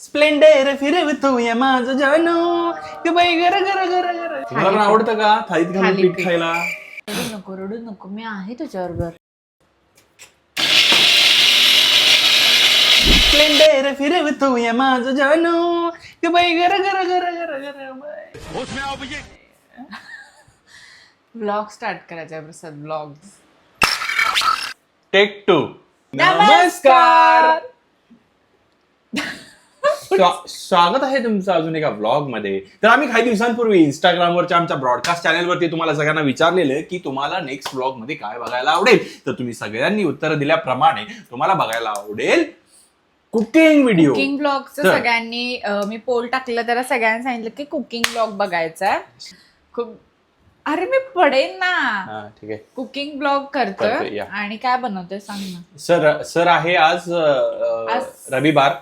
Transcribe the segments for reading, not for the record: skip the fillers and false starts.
Splendor फिरवतोय माझं जानू की बाई गर गर गर गर. तुम्हाला पण आवडतं का थाळीत घालून पीठ खायला? रडू नको मी आहे तुझ्याबरोबर. स्प्लेंडर फिरवतोय माझं जानू की बाई गर गर गर गर गर. ब्लॉग स्टार्ट करायचा प्रसाद. ब्लॉग. टेक 2. नमस्कार. स्वागत आहे तुमचं अजून एका ब्लॉग मध्ये. तर आम्ही काही दिवसांपूर्वी इंस्टाग्रामवरच्या आमच्या ब्रॉडकास्ट चॅनलवरती तुम्हाला सगळ्यांना विचारलेलं की तुम्हाला नेक्स्ट ब्लॉग मध्ये काय बघायला आवडेल. तर तुम्ही सगळ्यांनी उत्तर दिल्याप्रमाणे तुम्हाला बघायला आवडेल कुकिंग व्हिडिओ. कुकिंग ब्लॉगचं सगळ्यांनी मी पोल टाकलं त्याला सगळ्यांनी सांगितलं की कुकिंग ब्लॉग बघायचा. खूप अरे मी पडेन ना. ठीक आहे. कुकिंग ब्लॉग करतोय या. आणि काय बनवतोय सांग ना. सर आहे आज रविवार.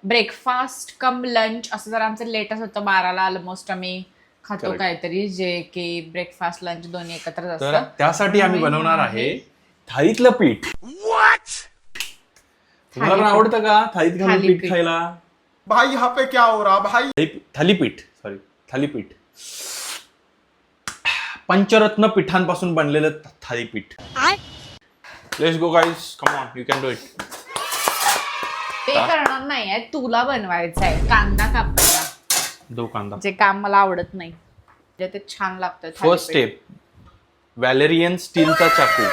ब्रेकफास्ट कम लंच असं जर आमचं लेटच होतं 12ला ऑलमोस्ट आम्ही खातो काहीतरी जे की ब्रेकफास्ट लंच दोन्ही एकत्र तर असतं. त्यासाठी आम्ही बनवणार आहे थाळीतलं पीठ. तुम्हाला पण आवडतं का थाळीत घालून पीठ खायला? भाई यहाँ पे क्या हो रहा भाई? थालीपीठ. थालीपीठ पंचरत्न पिठांपासून बनलेलं thalipeeth. Let's go guys, come on, you can do it. ते करणार नाहीये, तुला बनवायचं आहे. कांदा कापायला दो कांदा. जे काम मला आवडत नाही ते छान लागतं. फर्स्ट स्टेप व्हॅलेरियन स्टीलचा चाकू.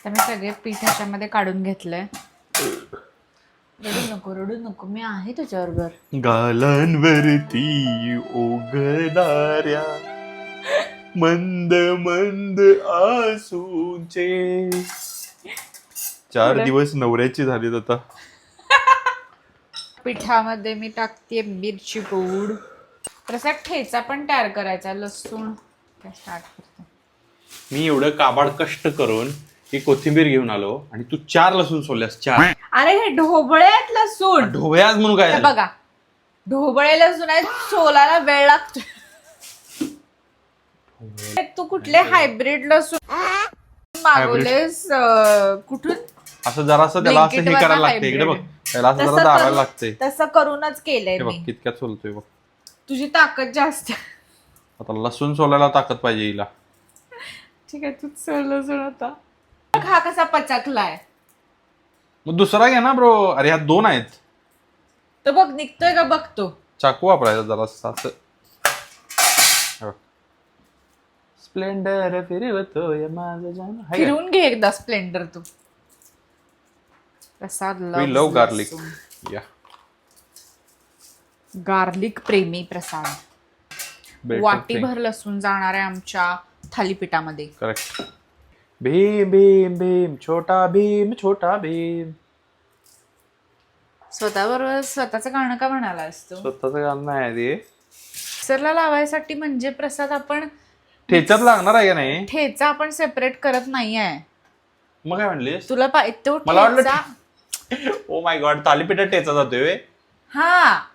तर मी सगळे पीठ ह्याच्यामध्ये काढून घेतलंय. रडू नको मी आहे तुझ्याबरोबर. गालांवरती ओघळणाऱ्या मंद मंद आसूंचे 4 दिवस नवऱ्याची झालीत आता. पिठामध्ये मी टाकते मिरची पूड. तसा ठेचा पण तयार करायचा. लसूण स्टार्ट करते मी. एवढं काबाड कष्ट करून ही कोथिंबीर घेऊन आलो आणि तू 4 लसूण सोलल्यास. 4. अरे हे ढोबळे आहेत लसूण. ढोबळ्याच म्हणून काय झालं? बघा ढोबळे लसूण आहेत. सोलाला वेळ लागतो. तू कुठले हायब्रिड लसूण मागवलेस कुठून? असं जरासं त्याला असं हे करायला लागतं. इकडे बघ, त्याला असं जरा दाबायला लागतंय. तसं करूनच केलंय बघ मी. कितक्यात सोलतोय बघ. तुझी ताकद जास्त. आता लसूण सोलायला ताकद पाहिजे हिला. ठीक आहे तूच सोल लसूण आता. हा कसा पचकलाय. मग दुसरा घे ना ब्रो. अरे ह्या 2 आहेत. तर बघ निघतोय का बघतो. चाकू वापरायचा जरा असं. स्प्लेंडर फिरवतोय माझं जानू. फिरवून घे एकदा स्प्लेंडर तू. Prasad we love garlic. या गार्लिक प्रेमी प्रसाद. वाटीभर लसूण जाणार आहे आमच्या थालीपीठामध्ये. करेक्ट. भीम भीम भीम छोटा भीम छोटा भीम. स्वतःबरोबर स्वतःचं गाणं का म्हणाला असतो? स्वतःच गाणं आहे ते. मिक्सरला लावायसाठी म्हणजे प्रसाद आपण ठेच्यात लागणार आहे का नाही? ठेचा आपण सेपरेट करत नाहीये. मग काय म्हणलीस? तुला तो मला वाटलं ठेचा. ओ माय गॉड, थालीपीठात ठेचा जातोय. हा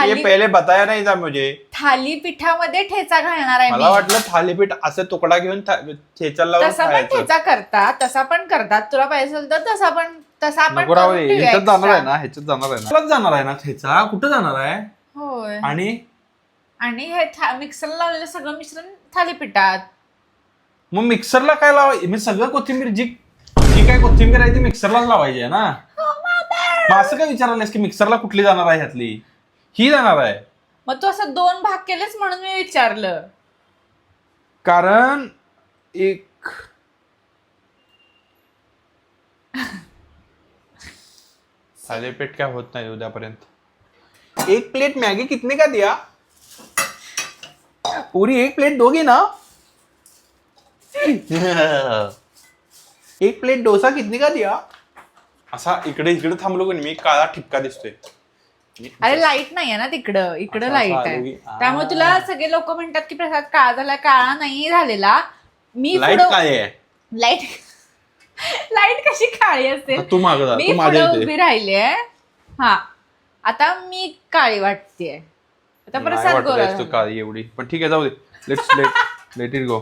ये पहिले बताया नाही था मुझे. थालीपीठामध्ये ठेचा घालणार आहे मला वाटलं थालीपीठ असं तुकडा घेऊन ठेचा लावून तसा पण ठेचा करतात. तसा पण करतात. तुला पाहिजे असेल तर तसा आपण नको राहू दे. ह्याच्यात जाणार आहे ना, ह्याच्यात जाणार आहे ना, जाणार आहे ना ठेचा. कुठं जाणार आहे? होय. आणि हे मिक्सरला लावलेलं सगळं मिश्रण थालीपीठात. मग मिक्सरला काय लावायचं? मी सगळं कोथिंबीर जी काय कोथिंबीर आहे ती मिक्सरलाच लावायची आहे ना. मग असं काय विचारायलास की मिक्सरला कुठली जाणार आहे? ह्यातली ही जाणार आहे. मग तू असं 2 भाग केलेस म्हणून मी विचारलं. कारण एक थालीपीठ काय होत नाही उद्यापर्यंत. 1 प्लेट मॅगी कितने का दिया? पूरी 1 प्लेट दोगी ना? 1 प्लेट डोसा कितने का दिया? असा इकडे थांबलो की मी काळा ठिपका दिसतोय. अरे लाईट नाहीये ना तिकडं. इकडं लाईट आहे. त्यामुळे तुला सगळे लोक म्हणतात की प्रसाद काळा झाला. काळा नाही झालेला. मी लाईट काय आहे? लाईट कशी काळी असते? तू मागं जा, मी तू माझ्या पुढे इथे. उभी राहिली आहे. हा आता मी काळी वाटतेय. आता प्रसाद गोरा तू काळी एवढी पण ठीक आहे, जाऊ दे. Let it go.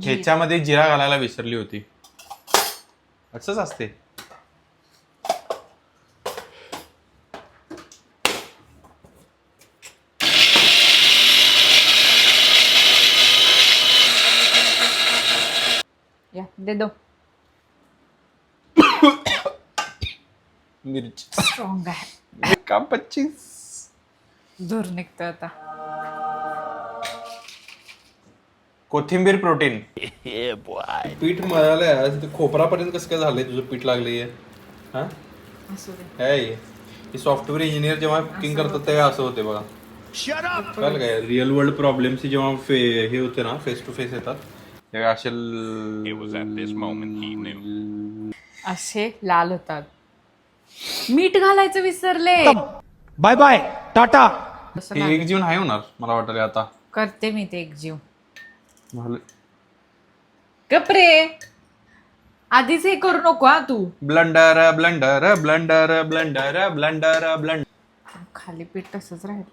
ठेच्यामध्ये जिरा घालायला विसरली होती. असंच असते. दे दो. मिरची स्ट्रॉंग आहे. का 25 दूर निघतो आता. कोथिंबीर प्रोटीन. पीठ मळालंय आज ते खोपरापर्यंत कसं काय झालंय तुझं पीठ लागलंय हा असू दे. काय हे सॉफ्टवेअर इंजिनियर जेव्हा कुकिंग करतात तेव्हा असं होते बघा. कळलं काय रिअल वर्ल्ड प्रॉब्लेम्स जेव्हा हे होते ना फेस टू फेस येतात तेव्हा असे असे लाल होतात. मीठ घालायचं विसरले. Bye bye tata. असं हे लाल. एक जीवन आहे होणार मला वाटलं आता. करते मी ते एक जीव. झालं. कपरे आधीच हे करू नको हा तू. Blunder blunder blunder blunder blunder blunder. खाली पीठ तसंच राहील.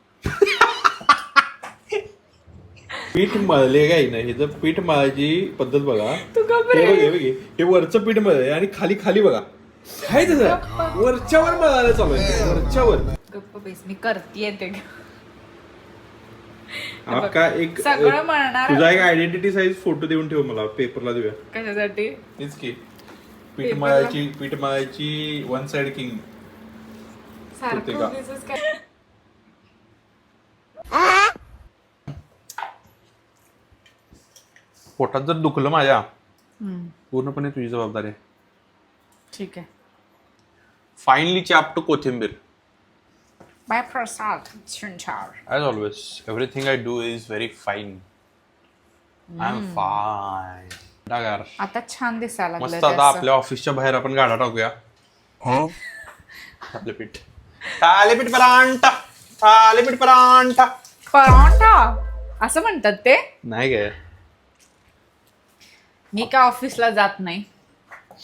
पीठ मळले काय नाही हे जर पीठ मळायची पद्धत बघा. तू हे कपरे बघ, हे बघ, हे वरचं पीठ मळलंय आणि खाली खाली बघा काय तसं वरच्यावर मळायला चालू आहे वरच्यावर. गप्प बेस मी करतीये ते. आपका एक सगळं मळणार. तुझा एक आयडेंटिटी साईज फोटो देऊन ठेव मला पेपरला देऊया. कशासाठी? तेच की पेपरला? पीठ मळायची वन साइड किंग. होते का? सारखं उगीचच काय. पोटात जर दुखलं माझ्या हम्म, पूर्णपणे तुझी जबाबदारी आहे. ठीक आहे. फाईनली चॅप टू कोथिंबीर. Bye Prasad छुंछार. As always, everything I do is very fine. I'm fine. डागार. आता छान दिसायला लागलं मस्त आता आपल्या ऑफिसच्या बाहेर आपण गाडा टाकूया. थालीपीठ. थालीपीठ परांठा. थालीपीठ परांठा. पराठा असं म्हणतात ते. नाही काय मी काय ऑफिसला जात नाही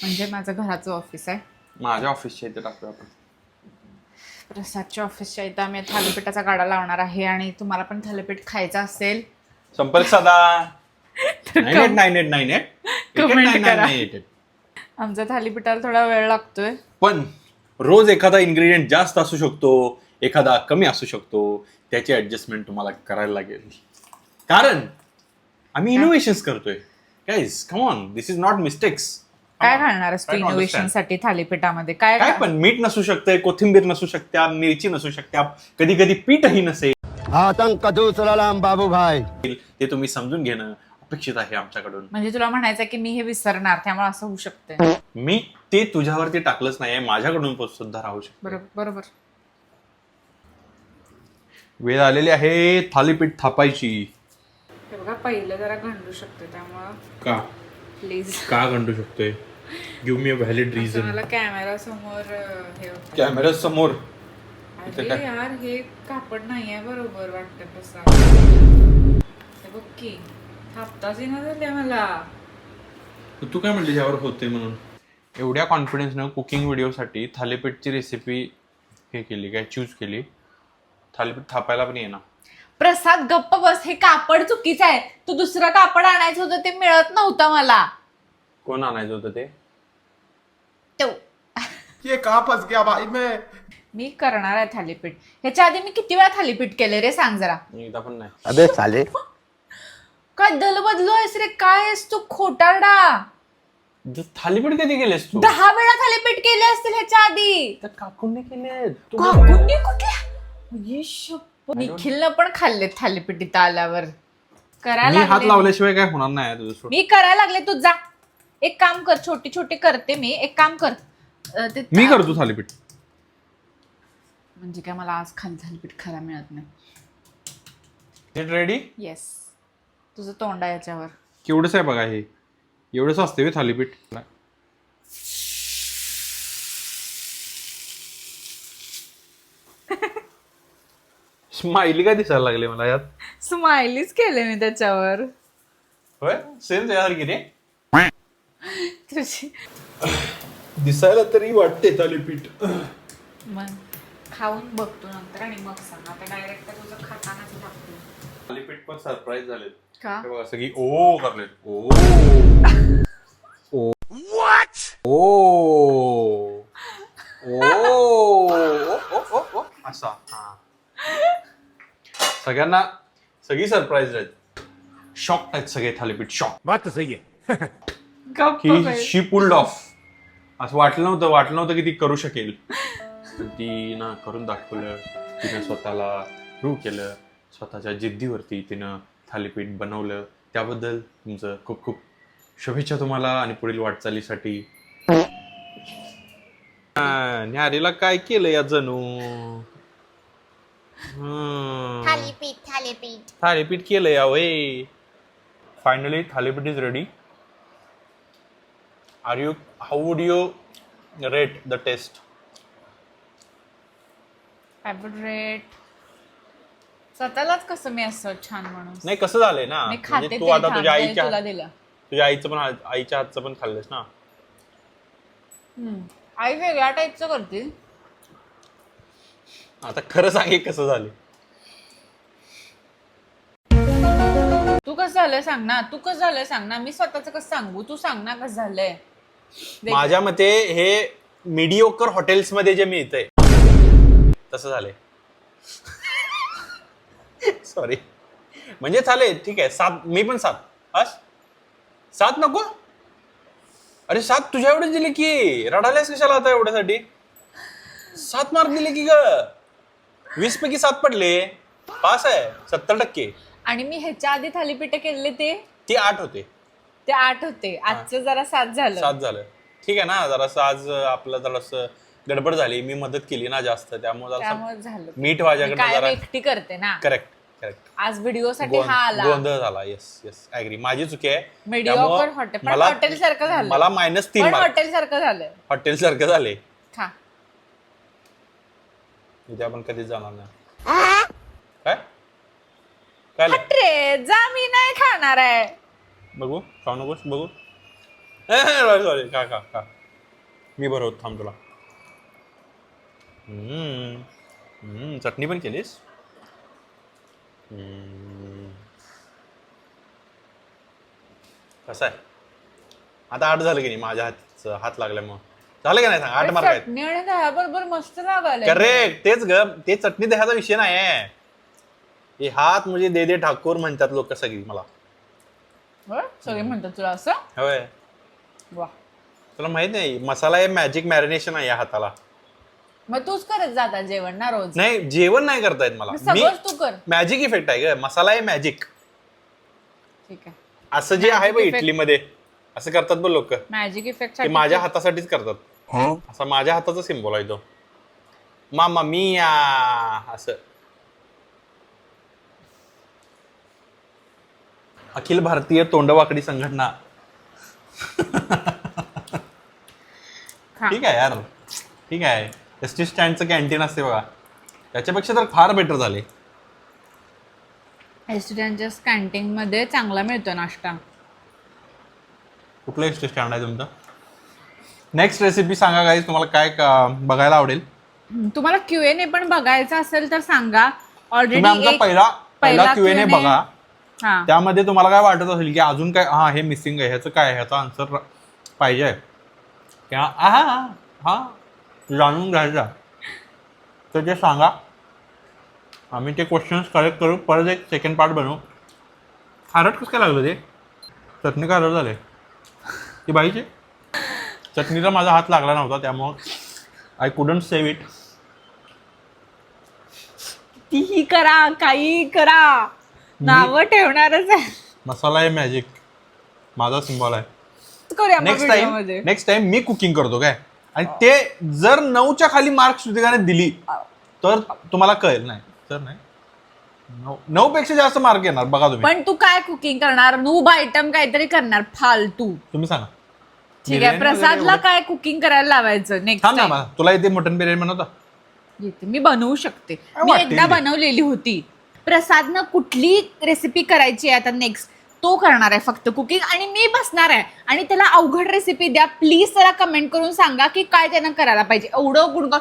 म्हणजे माझं घराचं ऑफिस आहे. माझ्या ऑफिसच्या इथे टाकूया आपण. प्रसादच्या ऑफिसच्या इथं आम्ही थालीपीठाचा गाडा लावणार आहे आणि तुम्हाला पण थालीपीठ खायचं असेल संपर्क साधा. तर 989898. comment करा. 9998. आमच्या थालीपीठाला थोडा वेळ लागतोय. पण रोज एखादा इन्ग्रेडियंट जास्त असू शकतो एखादा कमी असू शकतो त्याची ऍडजस्टमेंट तुम्हाला करायला लागेल कारण आम्ही इनोव्हेशन्स करतोय. Guys come on this is not mistakes. काय घालणार असतो Try to इनोव्हेशन understand. साठी थालीपीठामध्ये काय काय पण मीठ नसू शकतंय कोथिंबीर नसू शकत्या मिरची नसू शकत्या कधी कधी पीठही नसेल. आतंक दूसरालाम बाबू भाई. ते तुम्ही समजून घेणं अपेक्षित आहे आमच्याकडून. म्हणजे तुला म्हणायचं की मी हे विसरणार त्यामुळे असं होऊ शकतं. मी ते तुझ्यावरती टाकलंच नाहीये माझ्याकडून पण सुद्धा राहू शकतो. बरोबर. वेळ आलेली आहे थालीपीठ थापायची. हे बघा पहिलं जरा गंडू शकतो त्यामुळं का प्लीज का गंडू शकतोय गिव्ह मी अ व्हॅलिड रिझन. मला कॅमेरा समोर हे होतं. कॅमेरा समोर अरे काय? यार हे कापड नाहीये बरोबर वाटतं तसा. हे बघ की थापताच येणार झाले मला. तू काय म्हणली यावर होते म्हणून. एवढ्या कॉन्फिडन्सनं कुकिंग व्हिडिओसाठी थालीपीठची रेसिपी हे केली काय चूज केली. थालीपीठ थापायला पण येणार. प्रसाद गप्प बस. हे कापड चुकीचं आहे. तू दुसरं कापड आणायचं होतं ते मिळत नव्हतं मला. कोण आणायचं होतं ते. तो ये कहाँ फंस गया भाई मैं. मी करणार आहे थालीपीठ. ह्याच्या आधी मी किती वेळा थालीपीठ केले रे सांग जरा. एकदा पण नाही. अबे साले. काय दल बदलू आहेस रे. काय आहेस तू खोटारडा. थालीपीठ कधी केलेस तू. 10 वेळा थालीपीठ केले असतील ह्याच्या आधी. तर काकूंनी केले. काकूंनी कुठल्या ये शप्पथ. निखिलनं पण खाल्ले थालीपीठ इथं आल्यावर. मी करायला हात लागले. लावल्याशिवाय काय होणार नाही तुझं. मी करायला लागले. तू जा एक काम कर. छोटी छोटी करते मी. एक काम कर ते मी करतो थालीपीठ. म्हणजे काय मला आज खाली थालीपीठ खायला मिळत नाही. रेडी. येस तुझं तोंड आहे याच्यावर. केवढंच आहे बघा हे. एवढंच असते बे थालीपीठ. स्माइली काय दिसायला लागले मला यात. स्माइलीच केले मी त्याच्यावर. होय सेम त्यासारखी रे. तुझी दिसायला तरी वाटते थालीपीठ. मग खाऊन बघतो नंतर आणि मग सांग. आता डायरेक्ट तुझं खातानाच टाकतो. थालीपीठ पण सरप्राईज झाले. का हे बघा सगळी ओ करले. ओ ओ ओ असा. हा सगळ्यांना सगळी सरप्राईज आहेत. शॉक आहेत सगळे थालीपीठ. शॉक. बात तो सही है. गप्प की बस. शी पुल्ड ऑफ. असं वाटलं नव्हतं की ती करू शकेल. पण ती ना करून दाखवलं. तिनं स्वतःला प्रूव्ह केलं. स्वतःच्या जिद्दीवरती तिनं थालीपीठ बनवलं. त्याबद्दल तुमचं खूप खूप शुभेच्छा तुम्हाला आणि पुढील वाटचालीसाठी. न्यारीला काय केलं या जणू. थालीपीठ केलं या वय. Finally thalipeeth is ready. How would you rate the taste? I would rate. स्वतःलाच कसं मी असं छान म्हणून नाही कसं झालंय ना, मी म्हणजे खाते तू ते आता छान, तुझ्या ते तुला दिलं. आईचं पण आईच्या हातचं पण खाल्लंस ना. आई वेगळ्या टाईपचं करतील. आता खरं सांगे कसं झालं. तू कसं झालंय सांग ना. तू कसं झालंय सांग ना. मी स्वतःच कसं सांगू. तू सांग ना कसं झालंय. माझ्या मते हे मीडिओकर हॉटेल्स मध्ये जे मिळतंय तसं झालंय. सॉरी. म्हणजे चालेल ठीक आहे. 7 मी पण 7. बस 7 नको. अरे 7 तुझ्या एवढे दिले की रडायलाच कशाला आता एवढ्यासाठी. 7 मार्क दिले की ग. 20 पैकी 7 पडले. पास आहे 70%. आणि मी ह्याच्या आधी थालीपीठ केले ते 8 होते. ते 8 होते. आजचं जरा 7 झालं. 7 झालं. ठीक आहे ना. जरासं आज आपलं जरासं गडबड झाली. मी मदत केली ना जास्त, त्यामुळे झालं. मीठ माझ्याकडे काय जरा एकटी करते ना. करेक्ट. आज व्हिडिओ साठी हा आला. गोंधळ झाला. Yes agree. माझी चुकी आहे. मीडिओकर हॉटेल पण हॉटेल सारखं झालं. मला -3 पण मार्क हॉटेल सारखं झालं. हॉटेल सारखं झाले. खा. उद्या आपण कधीच जाणार नाही. काय रे जा. मी नाही खाणार आहे. बघू. खाऊ नकोस बघू. सॉरी. का मी बरोबर थांब तुला. चटणी पण केलीस. कसं आहे आता? 8 झालं की नाही माझ्या हात लागल्यामुळं. झालं का नाही सांग? 8 मार्क आहेत. चटणी आणि दह्याबरोबर मस्त लागायला. करेक्ट. तेच ग. ते चटणी दह्याचा विषय नाही आहे. हे हात म्हणजे दे ठाकूर म्हणतात लोक सगळी मला. सगळे म्हणतात तुला असं. होय. वा. तुला माहित नाही मसाला हे मॅजिक मॅरिनेशन आहे या हाताला. मग तूच करत जाता जेवण ना रोज. नाही जेवण नाही करता येत मला. सगळंच तू कर. मॅजिक इफेक्ट आहे ग. मसाला आहे मॅजिक. ठीक आहे. असं जे आहे बघ इटलीमध्ये असं करतात बघ लोक. मॅजिक इफेक्ट ते माझ्या हातासाठीच करतात. असा माझ्या हाताचा सिम्बॉल आहे तो. मामा मिया असं. अखिल भारतीय तोंडवाकडी संघटना. ठीक आहे यार. ठीक आहे. एसटी स्टँडचं कॅन्टीन असते बघा, त्याच्यापेक्षा तर फार बेटर झाले. एसटीच्या कॅन्टीन मध्ये चांगला मिळतो नाश्ता. कुठलं एसटी स्टँड आहे तुमचं? नेक्स्ट रेसिपी सांगा गाईज. तुम्हाला काय बघायला आवडेल? तुम्हाला Q&A पण बघायचा असेल तर सांगा. तुम्ही आमचा ऑलरेडी पहिला Q&A बघा. हा. त्यामध्ये तुम्हाला काय वाटत असेल की अजून काय हे मिसिंग आहे, ह्याचं काय, ह्याचा आन्सर पाहिजे हा जाणून घ्यायचा तर ते सांगा. आम्ही ते क्वेश्चन्स करेक्ट करू. परत एक सेकंड पार्ट बनवू. खारट कसं काय लागलं ते? चटणी खारट झाले ती बाईची. चटणीला माझा हात लागला नव्हता त्यामुळं आय कुडंट सेव्ह इट. तीही करा काही करा नावं ठेवणारच आहे. मसाला आहे मॅजिक माझा सिम्बॉल आहे. करूया नेक्स्ट टाइम मी कुकिंग करतो काय, आणि ते जर 9च्या खाली मार्क श्रुतिकाने दिली तर तुम्हाला कळेल. नाही तर नाही 9 पेक्षा जास्त मार्क येणार बघा तुम्ही. पण तू काय कुकिंग करणार? नूब आयटम काहीतरी करणार फालतू. तुम्ही सांगा. ठीक आहे. प्रसादला काय कुकिंग करायला लावायचं नेक्स्ट थांब ना. तुला इथे मटन बिर्याणी बनवता येते? मी बनवू शकते. मी वाटेल एकदा ते. बनवलेली होती. प्रसादनं कुठली रेसिपी करायची आहे आता नेक्स्ट तो करणार आहे फक्त कुकिंग, आणि मी बसणार आहे आणि त्याला अवघड रेसिपी द्या प्लीज. त्याला कमेंट करून सांगा की काय त्यानं करायला पाहिजे. एवढं गुणगा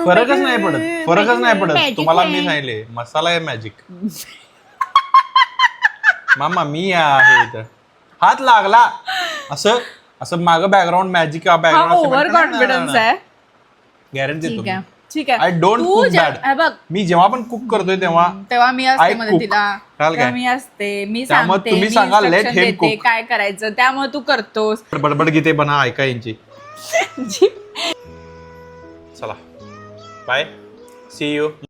फरकच नाही पडत. तुम्हाला मी सांगितले मसाला आहे मॅजिक. मामा मी आहे इथं. हात लागला असं मागं बॅकग्राऊंड मॅजिक ओव्हर कॉन्फिडन्स आहे. गॅरंटी ठीक आहे. ठीक आय आहे डोंट तू कुक जे- बॅड. हे बघ मी जेव्हा पण कुक करतोय तेव्हा मी I असते cook. मदतीला कळलं काय? तेव्हा मी असते मी त्यामुळे सांगते तुम्ही मी सांगा, let instruction him देते cook. काय करायचं त्यामुळे तू करतोस बडबड गीते बना ऐका यांची. चला बाय सी यू.